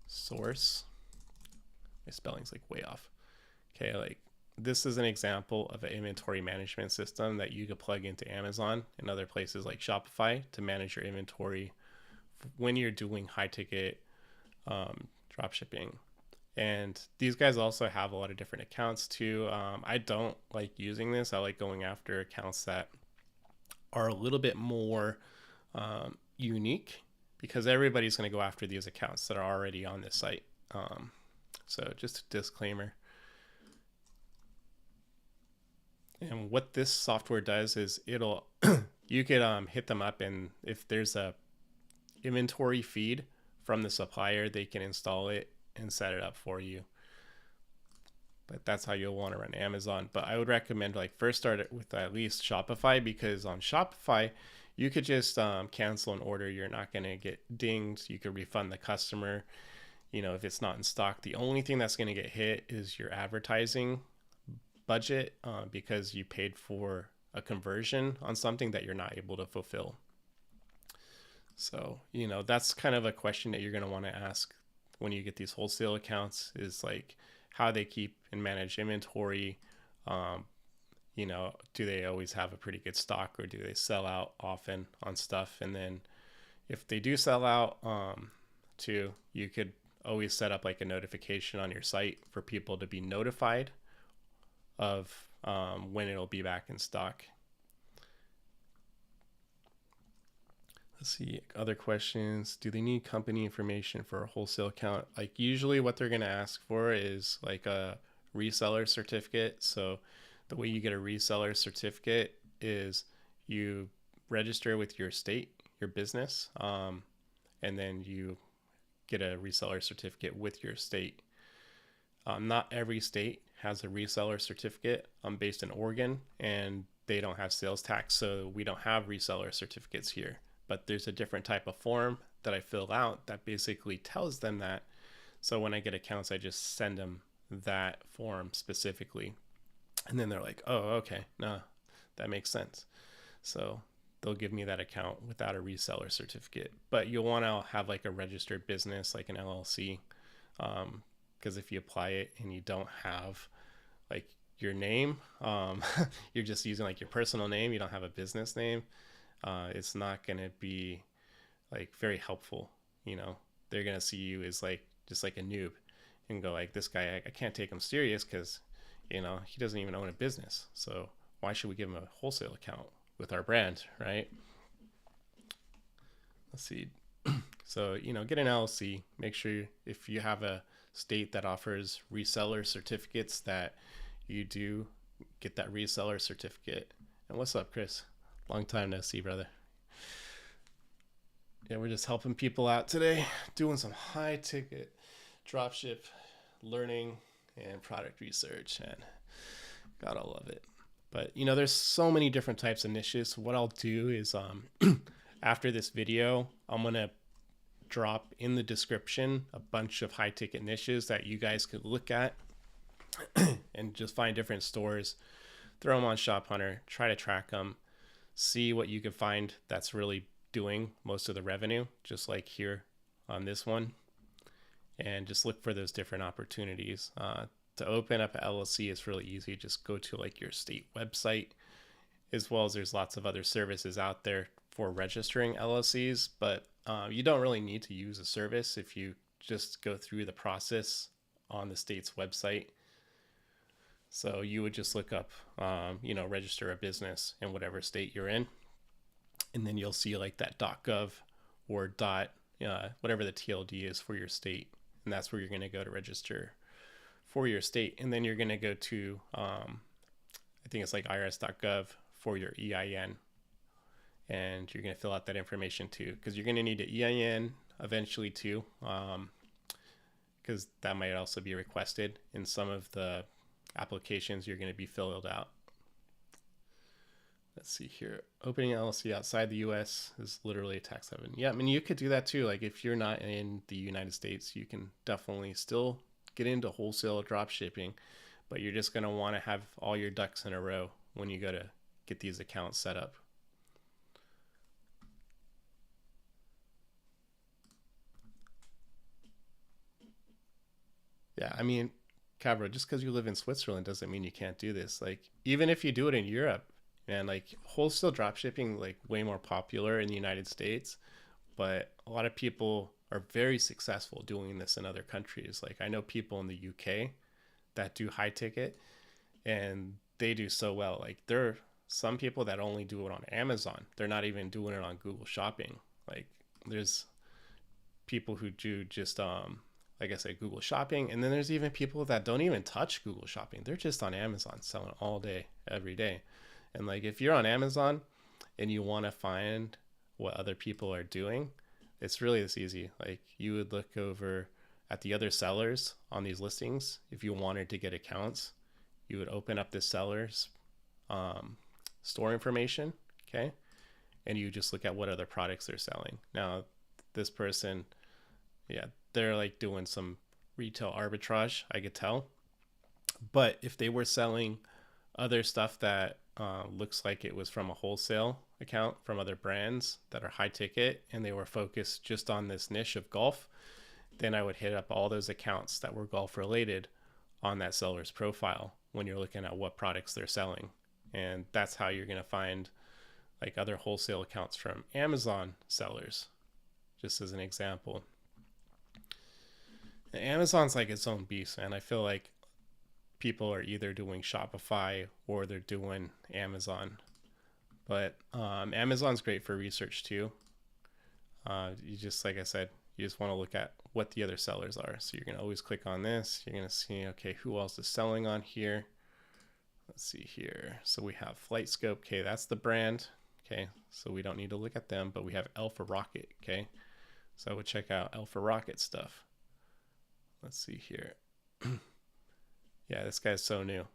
source. My spelling's like way off. Okay, like, this is an example of an inventory management system that you could plug into Amazon and other places like Shopify to manage your inventory when you're doing high ticket drop shipping. And these guys also have a lot of different accounts too. I don't like using this. I like going after accounts that are a little bit more unique, because everybody's going to go after these accounts that are already on this site. So just a disclaimer. And what this software does is it'll you could hit them up, and if there's a inventory feed from the supplier, they can install it and set it up for you. But that's how you'll want to run Amazon. But I would recommend like first start it with at least Shopify, because on Shopify you could just cancel an order. You're not going to get dinged. You could refund the customer, if it's not in stock. The only thing that's going to get hit is your advertising budget, because you paid for a conversion on something that you're not able to fulfill. So, that's kind of a question that you're going to want to ask when you get these wholesale accounts, is like how they keep and manage inventory. Do they always have a pretty good stock, or do they sell out often on stuff? And then if they do sell out, too, you could always set up like a notification on your site for people to be notified of when it'll be back in stock. Let's see, other questions. Do they need company information for a wholesale account? Like, usually what they're going to ask for is like a reseller certificate. So the way you get a reseller certificate is you register with your state, your business, and then you get a reseller certificate with your state. Not every state has a reseller certificate. I'm based in Oregon, and they don't have sales tax, so we don't have reseller certificates here. But there's a different type of form that I fill out that basically tells them that. So when I get accounts, I just send them that form specifically. And then they're like, oh, okay, no, that makes sense. So they'll give me that account without a reseller certificate. But you'll want to have like a registered business, like an LLC. Because if you apply it and you don't have like your name, you're just using like your personal name, you don't have a business name, it's not going to be like very helpful. You know, they're going to see you as like just like a noob and go like, this guy, I can't take him serious because, you know, he doesn't even own a business. So why should we give him a wholesale account with our brand, right? Let's see. So, you know, get an LLC. Make sure if you have a state that offers reseller certificates that you do get that reseller certificate. And what's up, Chris? Long time no see, brother. Yeah, we're just helping people out today, doing some high ticket dropship learning and product research, and gotta love it. But you know, there's so many different types of niches. So what I'll do is after this video, I'm gonna drop in the description a bunch of high ticket niches that you guys could look at and just find different stores, throw them on Shop Hunter, try to track them, see what you can find that's really doing most of the revenue, just like here on this one, and just look for those different opportunities. To open up a LLC is really easy. Just go to like your state website, as well as there's lots of other services out there for registering LLCs, but you don't really need to use a service if you just go through the process on the state's website. So you would just look up, you know, register a business in whatever state you're in, and then you'll see like that .gov or whatever the TLD is for your state, and that's where you're going to go to register for your state. And then you're going to go to, I think it's like irs.gov for your EIN, and you're going to fill out that information too, because you're going to need an EIN eventually too, because that might also be requested in some of the applications you're going to be filled out. Let's see here. Opening an LLC outside the US is literally a tax haven. Yeah, I mean, you could do that too. Like if you're not in the United States, you can definitely still get into wholesale drop shipping, but you're just going to want to have all your ducks in a row when you go to get these accounts set up. Yeah, I mean, Cabra, just because you live in Switzerland doesn't mean you can't do this. Like, even if you do it in Europe, and like wholesale drop shipping, like way more popular in the United States, but a lot of people are very successful doing this in other countries. Like I know people in the UK that do high ticket, and they do so well. Like there are some people that only do it on Amazon. They're not even doing it on Google Shopping. Like there's people who do just like I said, Google Shopping, and then there's even people that don't even touch Google Shopping. They're just on Amazon selling all day, every day. And like if you're on Amazon and you want to find what other people are doing, it's really this easy. Like you would look over at the other sellers on these listings. If you wanted to get accounts, you would open up the seller's store information, okay? And you just look at what other products they're selling. Now, this person, yeah, they're like doing some retail arbitrage, I could tell. But if they were selling other stuff that looks like it was from a wholesale account from other brands that are high ticket, and they were focused just on this niche of golf, then I would hit up all those accounts that were golf related on that seller's profile when you're looking at what products they're selling. And that's how you're going to find like other wholesale accounts from Amazon sellers, just as an example. And Amazon's like its own beast, and I feel like people are either doing Shopify or they're doing Amazon. But Amazon's great for research too. You just, like I said, you just want to look at what the other sellers are. So you're going to always click on this. You're going to see, okay, who else is selling on here? Let's see here. So we have FlightScope. Okay, that's the brand. Okay, so we don't need to look at them, but we have Alpha Rocket. Okay, so I would check out Alpha Rocket stuff. Let's see here. yeah, this guy's so new,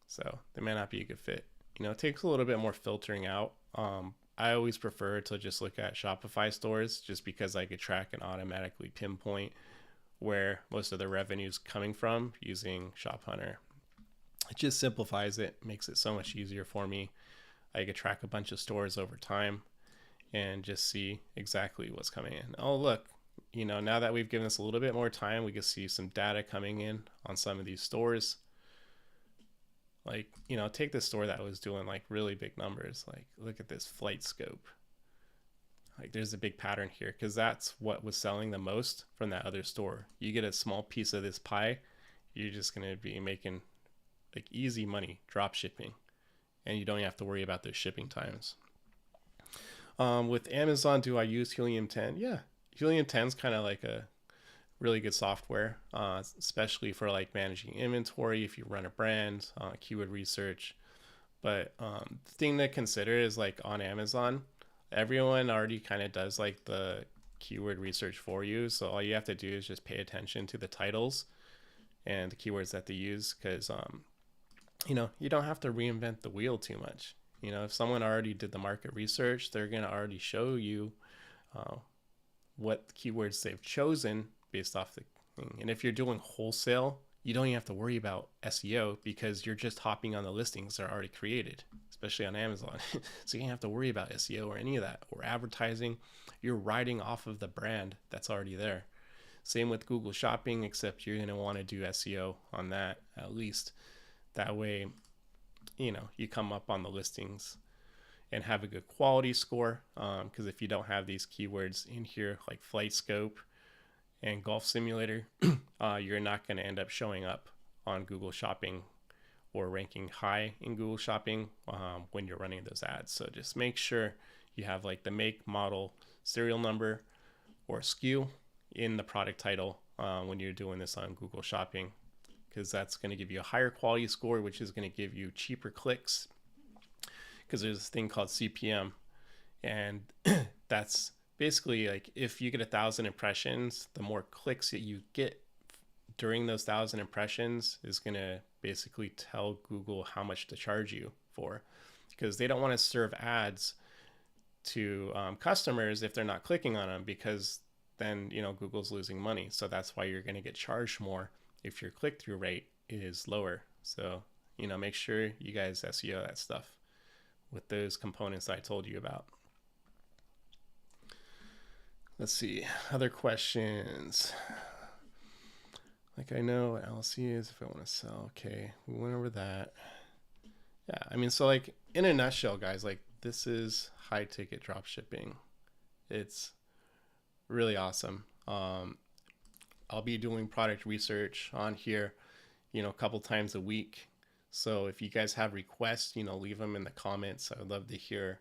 so they may not be a good fit. It takes a little bit more filtering out. I always prefer to just look at Shopify stores just because I could track and automatically pinpoint where most of the revenue is coming from using Shop Hunter. It just simplifies it, makes it so much easier for me. I could track a bunch of stores over time and just see exactly what's coming in. Oh, look, now that we've given us a little bit more time, we can see some data coming in on some of these stores. Like, take this store that was doing like really big numbers. Like, look at this flight scope. Like, there's a big pattern here because that's what was selling the most from that other store. You get a small piece of this pie, you're just going to be making like easy money drop shipping, and you don't have to worry about those shipping times. With Amazon, do I use Helium 10? Yeah, Helium 10 is kind of like a really good software, especially for like managing inventory if you run a brand, keyword research. But the thing to consider is like on Amazon, everyone already kind of does like the keyword research for you. So all you have to do is just pay attention to the titles and the keywords that they use, because you don't have to reinvent the wheel too much. If someone already did the market research, they're going to already show you what keywords they've chosen based off the thing. And if you're doing wholesale, you don't even have to worry about SEO because you're just hopping on the listings that are already created, especially on Amazon. So you don't have to worry about SEO or any of that, or advertising. You're riding off of the brand that's already there. Same with Google Shopping, except you're going to want to do SEO on that at least. That way, you come up on the listings and have a good quality score. Because if you don't have these keywords in here, like flight scope and golf simulator, you're not going to end up showing up on Google Shopping or ranking high in Google Shopping when you're running those ads. So just make sure you have like the make, model, serial number, or SKU in the product title when you're doing this on Google Shopping, because that's going to give you a higher quality score, which is going to give you cheaper clicks, because there's this thing called CPM, and that's basically like if you get 1,000 impressions, the more clicks that you get during those 1,000 impressions is going to basically tell Google how much to charge you for, because they don't want to serve ads to customers if they're not clicking on them, because then Google's losing money. So that's why you're going to get charged more if your click-through rate is lower. So make sure you guys SEO that stuff with those components that I told you about. Let's see, other questions. Like, I know what LLC is if I want to sell. Okay, we went over that. Yeah, so like in a nutshell, guys, like this is high ticket drop shipping. It's really awesome. I'll be doing product research on here, a couple times a week. So if you guys have requests, leave them in the comments. I would love to hear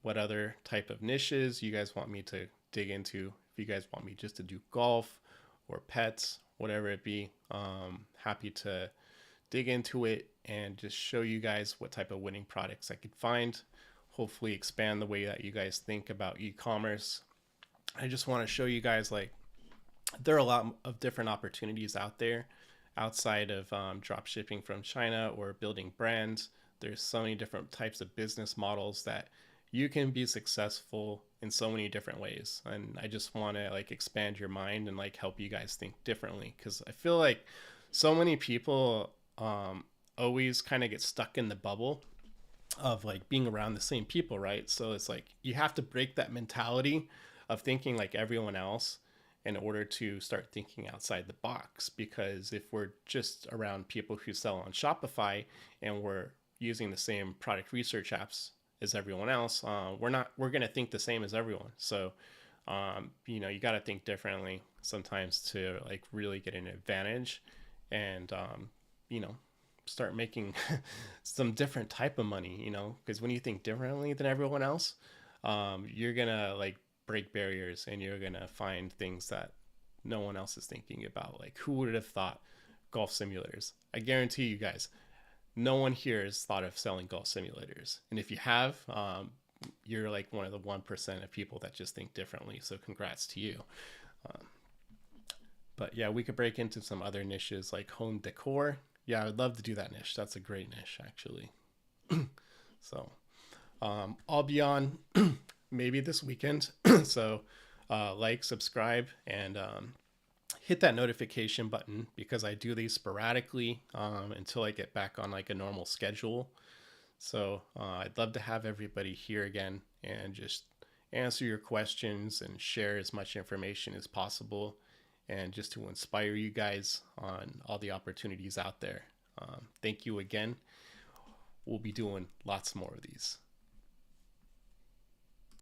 what other type of niches you guys want me to dig into. If you guys want me just to do golf or pets, whatever it be, happy to dig into it and just show you guys what type of winning products I could find. Hopefully expand the way that you guys think about e-commerce. I just want to show you guys like there are a lot of different opportunities out there outside of drop shipping from China or building brands. There's so many different types of business models that you can be successful in so many different ways. And I just want to like expand your mind and like help you guys think differently, because I feel like so many people always kind of get stuck in the bubble of like being around the same people, right? So it's like you have to break that mentality of thinking like everyone else in order to start thinking outside the box. Because if we're just around people who sell on Shopify and we're using the same product research apps as everyone else, we're going to think the same as everyone. So you got to think differently sometimes to like really get an advantage and start making some different type of money, because when you think differently than everyone else, you're gonna like break barriers and you're gonna find things that no one else is thinking about. Like, who would have thought golf simulators? I guarantee you guys, no one here has thought of selling golf simulators. And if you have, you're like one of the 1% of people that just think differently. So congrats to you. But yeah, we could break into some other niches like home decor. Yeah, I would love to do that niche. That's a great niche, actually. So I'll be on maybe this weekend. So like, subscribe, and hit that notification button, because I do these sporadically until I get back on like a normal schedule. So I'd love to have everybody here again and just answer your questions and share as much information as possible, and just to inspire you guys on all the opportunities out there. Thank you again. We'll be doing lots more of these.